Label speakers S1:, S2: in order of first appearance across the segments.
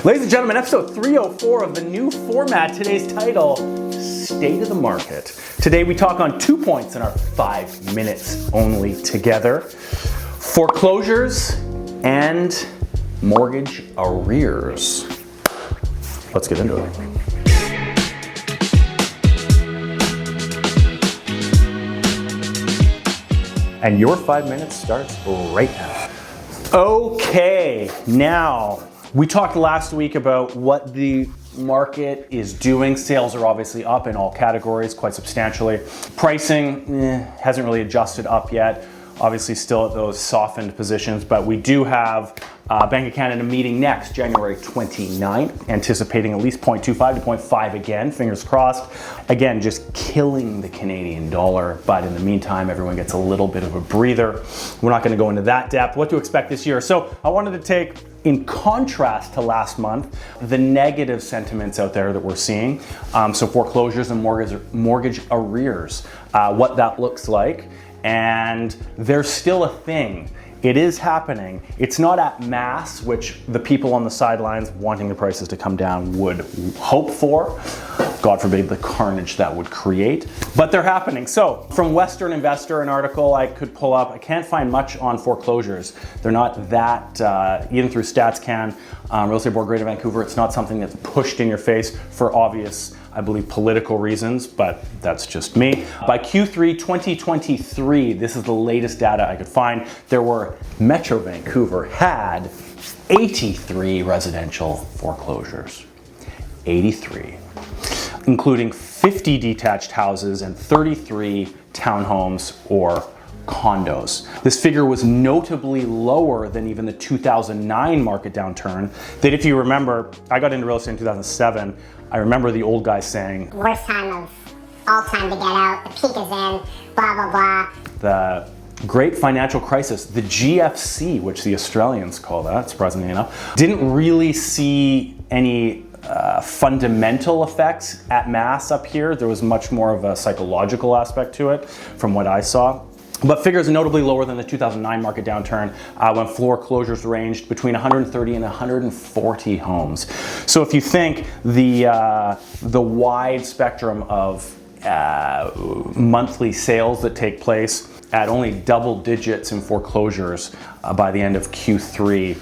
S1: Ladies and gentlemen, episode 304 of the new format. Today's title, State of the Market. Today we talk on 2 points in our 5 minutes only together. Foreclosures and mortgage arrears. Let's get into it. And your 5 minutes starts right now. Okay, now, we talked last week about what the market is doing. Sales are obviously up in all categories quite substantially. Pricing hasn't really adjusted up yet. Obviously still at those softened positions, but we do have Bank of Canada meeting next, January 29th, anticipating at least 0.25 to 0.5 again, fingers crossed. Again, just killing the Canadian dollar, but in the meantime, everyone gets a little bit of a breather. We're not gonna go into that depth. What to expect this year. So I wanted to take, in contrast to last month, the negative sentiments out there that we're seeing. So foreclosures and mortgage arrears, what that looks like. And there's still a thing. It is happening. It's not at mass, which the people on the sidelines wanting the prices to come down would hope for. God forbid the carnage that would create, but they're happening. So from Western Investor, an article I could pull up, I can't find much on foreclosures. They're not that, even through StatsCan, Real Estate Board Greater Vancouver, it's not something that's pushed in your face for obvious, I believe, political reasons, but that's just me. By Q3 2023, this is the latest data I could find, Metro Vancouver had 83 residential foreclosures. 83. Including 50 detached houses and 33 townhomes or condos. This figure was notably lower than even the 2009 market downturn that, if you remember, I got into real estate in 2007. I remember the old guy saying,
S2: worst time of all time to get out, the peak is in, blah, blah, blah.
S1: The great financial crisis, the GFC, which the Australians call that, surprisingly enough, didn't really see any fundamental effects at mass up here. There was much more of a psychological aspect to it from what I saw. But figures notably lower than the 2009 market downturn when foreclosures ranged between 130 and 140 homes. So if you think the wide spectrum of monthly sales that take place at only double digits in foreclosures by the end of Q3,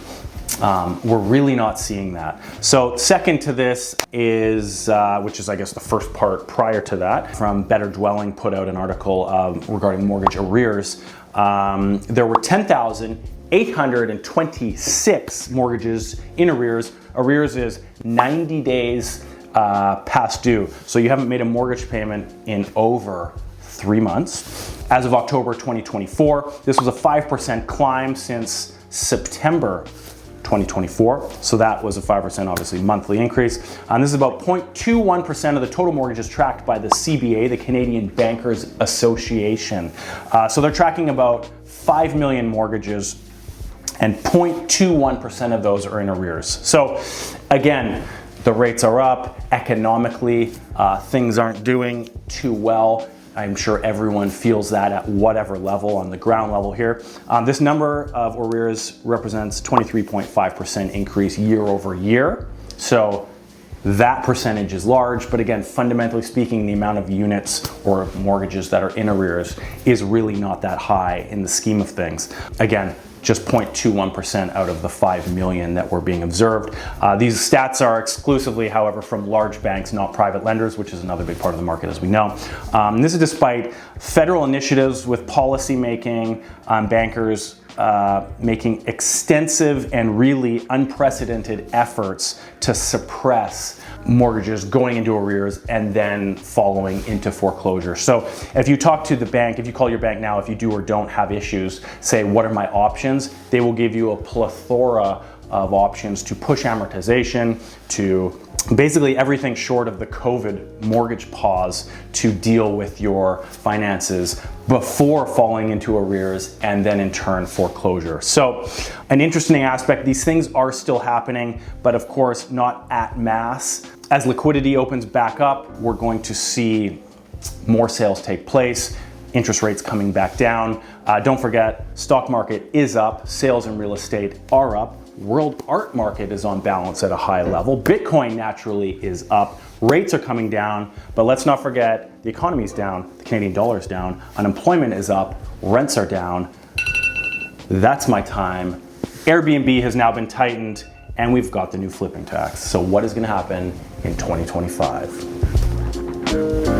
S1: we're really not seeing that. So second to this is, which is I guess the first part prior to that, from Better Dwelling put out an article regarding mortgage arrears. There were 10,826 mortgages in arrears. Arrears is 90 days past due. So you haven't made a mortgage payment in over 3 months. As of October 2024, this was a 5% climb since September 2024. So that was a 5% obviously monthly increase. And this is about 0.21% of the total mortgages tracked by the CBA, the Canadian Bankers Association. So they're tracking about 5 million mortgages and 0.21% of those are in arrears. So again, the rates are up economically, things aren't doing too well. I'm sure everyone feels that at whatever level, on the ground level here. This number of arrears represents 23.5% increase year over year. So that percentage is large, but again, fundamentally speaking, the amount of units or mortgages that are in arrears is really not that high in the scheme of things. Again, just 0.21% out of the 5 million that were being observed. These stats are exclusively, however, from large banks, not private lenders, which is another big part of the market, as we know. This is despite federal initiatives with policy making, bankers making extensive and really unprecedented efforts to suppress mortgages going into arrears and then following into foreclosure. So if you talk to the bank, if you call your bank now, if you do or don't have issues, say, what are my options? They will give you a plethora of options to push amortization, to basically everything short of the COVID mortgage pause to deal with your finances before falling into arrears and then in turn foreclosure. So an interesting aspect, these things are still happening, but of course not at mass. As liquidity opens back up, we're going to see more sales take place. interest rates coming back down. Don't forget, stock market is up, sales in real estate are up, World art market is on balance at a high level. Bitcoin naturally is up. Rates are coming down, but let's not forget the economy's down, the Canadian dollar's down, unemployment is up, rents are down. That's my time. Airbnb has now been tightened, and we've got the new flipping tax. So what is going to happen in 2025?